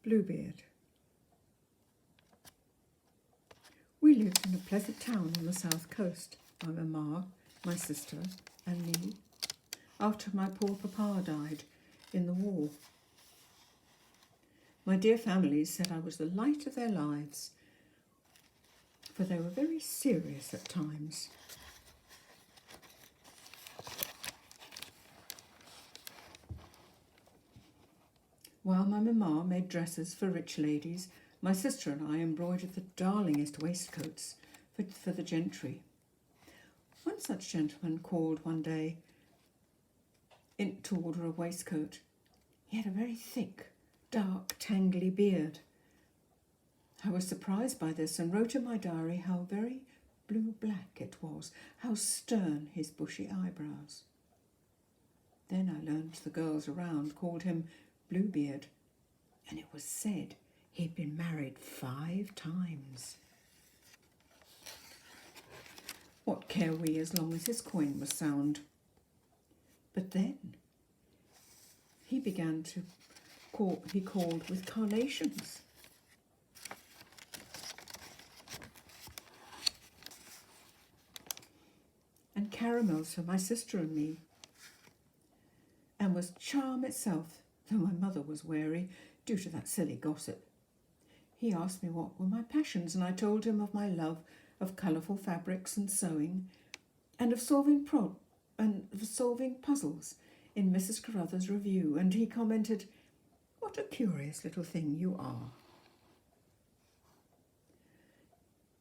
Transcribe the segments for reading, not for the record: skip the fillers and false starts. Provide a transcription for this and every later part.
Bluebeard. We lived in a pleasant town on the south coast, my mamma, my sister and me, after my poor papa died in the war. My dear families said I was the light of their lives, for they were very serious at times. While my mamma made dresses for rich ladies, my sister and I embroidered the darlingest waistcoats for the gentry. One such gentleman called one day in to order a waistcoat. He had a very thick, dark, tangly beard. I was surprised by this and wrote in my diary how very blue-black it was, how stern his bushy eyebrows. Then I learned the girls around called him Bluebeard, and it was said he'd been married 5 times. What care we as long as his coin was sound? But then he began to he called with carnations. And caramels for my sister and me, and was charm itself, though my mother was wary due to that silly gossip. He asked me what were my passions, and I told him of my love of colourful fabrics and sewing, and of solving puzzles in Mrs. Carruthers' review, and he commented, "What a curious little thing you are."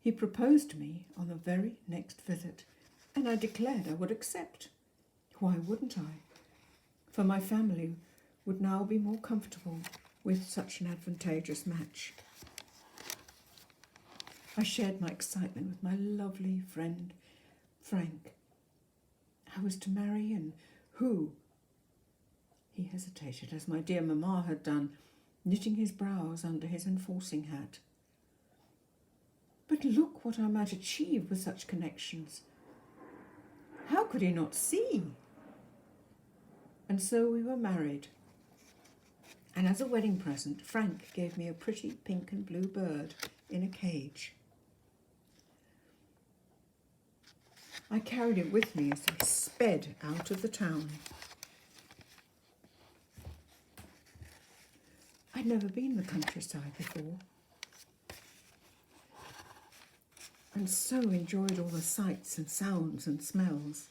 He proposed to me on the very next visit, and I declared I would accept. Why wouldn't I? For my family would now be more comfortable with such an advantageous match. I shared my excitement with my lovely friend Frank. I was to marry, and who? He hesitated, as my dear mamma had done, knitting his brows under his enforcing hat. But look what I might achieve with such connections. How could he not see? And so we were married. And as a wedding present, Frank gave me a pretty pink and blue bird in a cage. I carried it with me as I sped out of the town. I'd never been the countryside before, and so enjoyed all the sights and sounds and smells.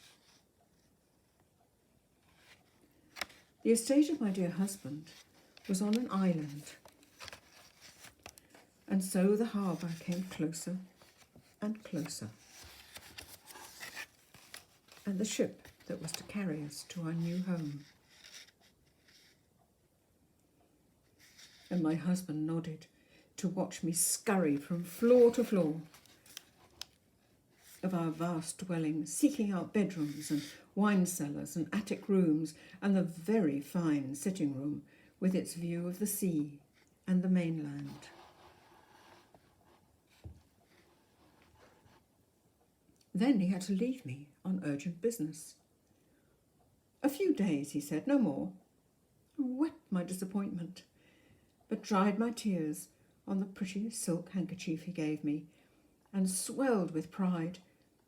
The estate of my dear husband was on an island, and so the harbour came closer and closer, and the ship that was to carry us to our new home. And my husband nodded to watch me scurry from floor to floor of our vast dwelling, seeking out bedrooms and wine cellars and attic rooms and the very fine sitting room with its view of the sea and the mainland. Then he had to leave me on urgent business. "A few days," he said, "no more." I wept my disappointment, but dried my tears on the pretty silk handkerchief he gave me, and swelled with pride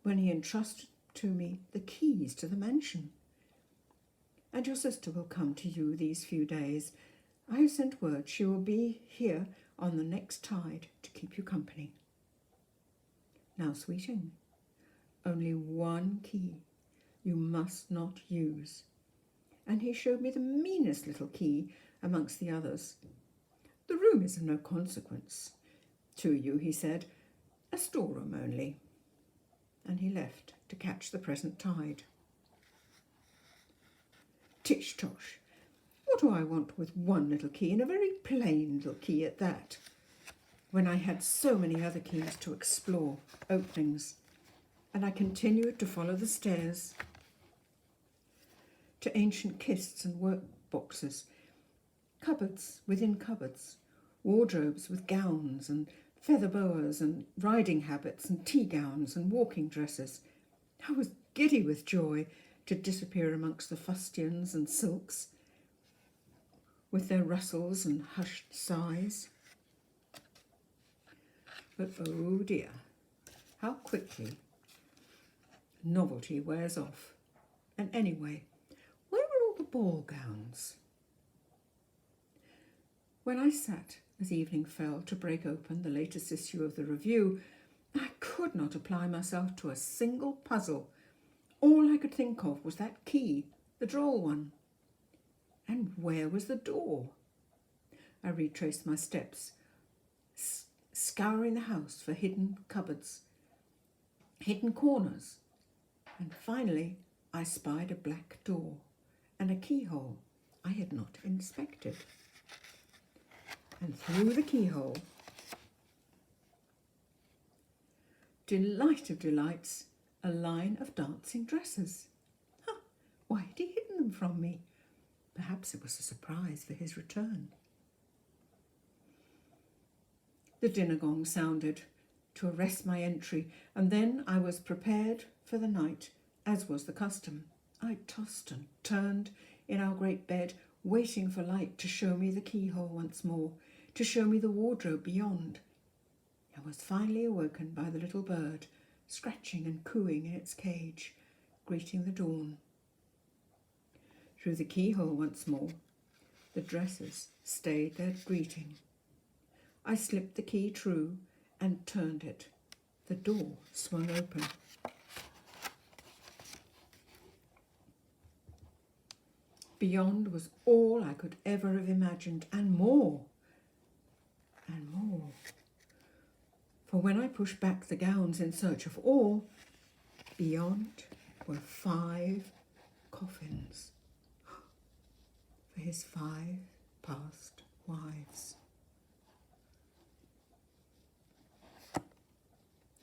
when he entrusted to me the keys to the mansion. "And your sister will come to you these few days. I have sent word she will be here on the next tide to keep you company. Now, sweeting, only one key you must not use." And he showed me the meanest little key amongst the others. "The room is of no consequence to you," he said, "a storeroom only." And he left to catch the present tide. Tish-tosh! What do I want with one little key, and a very plain little key at that, when I had so many other keys to explore, openings? And I continued to follow the stairs to ancient kists and work boxes, cupboards within cupboards, wardrobes with gowns and feather boas and riding habits and tea gowns and walking dresses. I was giddy with joy to disappear amongst the fustians and silks. with their rustles and hushed sighs. But oh dear, how quickly novelty wears off. And anyway, where were all the ball gowns? When I sat, as evening fell, to break open the latest issue of the review, I could not apply myself to a single puzzle. All I could think of was that key, the droll one. And where was the door? I retraced my steps, scouring the house for hidden cupboards, hidden corners, and finally I spied a black door and a keyhole I had not inspected. And through the keyhole, delight of delights, a line of dancing dresses. Why had he hidden them from me? Perhaps it was a surprise for his return. The dinner gong sounded to arrest my entry, and then I was prepared for the night, as was the custom. I tossed and turned in our great bed, waiting for light to show me the keyhole once more, to show me the wardrobe beyond. I was finally awoken by the little bird, scratching and cooing in its cage, greeting the dawn. Through the keyhole once more, the dresses stayed their greeting. I slipped the key true and turned it. The door swung open. Beyond was all I could ever have imagined, and more. And more. For when I pushed back the gowns in search of all, beyond were 5 coffins for his 5 past wives.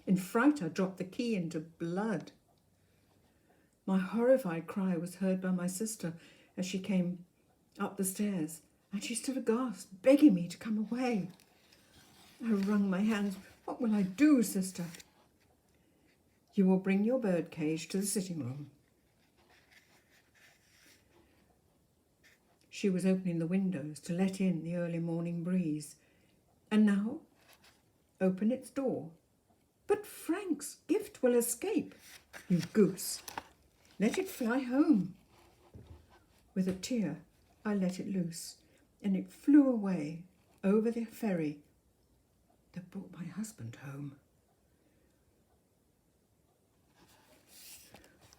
In fright, I dropped the key into blood. My horrified cry was heard by my sister as she came up the stairs, and she stood aghast, begging me to come away. I wrung my hands. What will I do, sister? You will bring your bird cage to the sitting room. She was opening the windows to let in the early morning breeze. And now, open its door. But Frank's gift will escape. You goose. Let it fly home. With a tear, I let it loose, and it flew away over the ferry that brought my husband home.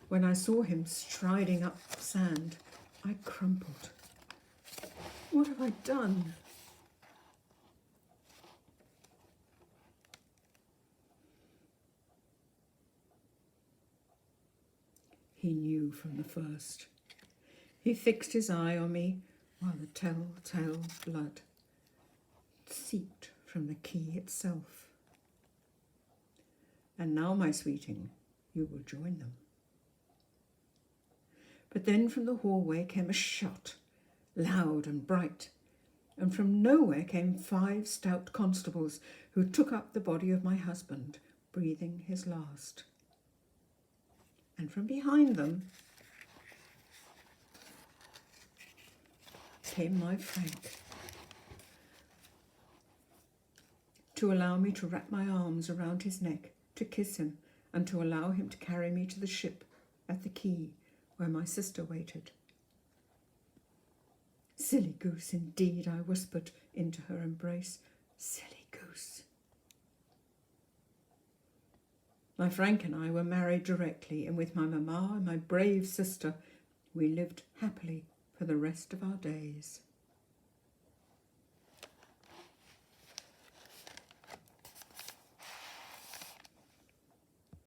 When I saw him striding up sand, I crumpled. What have I done? He knew from the first. He fixed his eye on me while the telltale blood seeped from the key itself. And now, my sweeting, you will join them. But then from the hallway came a shot, loud and bright, and from nowhere came 5 stout constables who took up the body of my husband, breathing his last. And from behind them came my Frank, to allow me to wrap my arms around his neck, to kiss him, and to allow him to carry me to the ship at the quay where my sister waited. Silly goose, indeed, I whispered into her embrace. Silly goose. My Frank and I were married directly, and with my mamma and my brave sister, we lived happily for the rest of our days.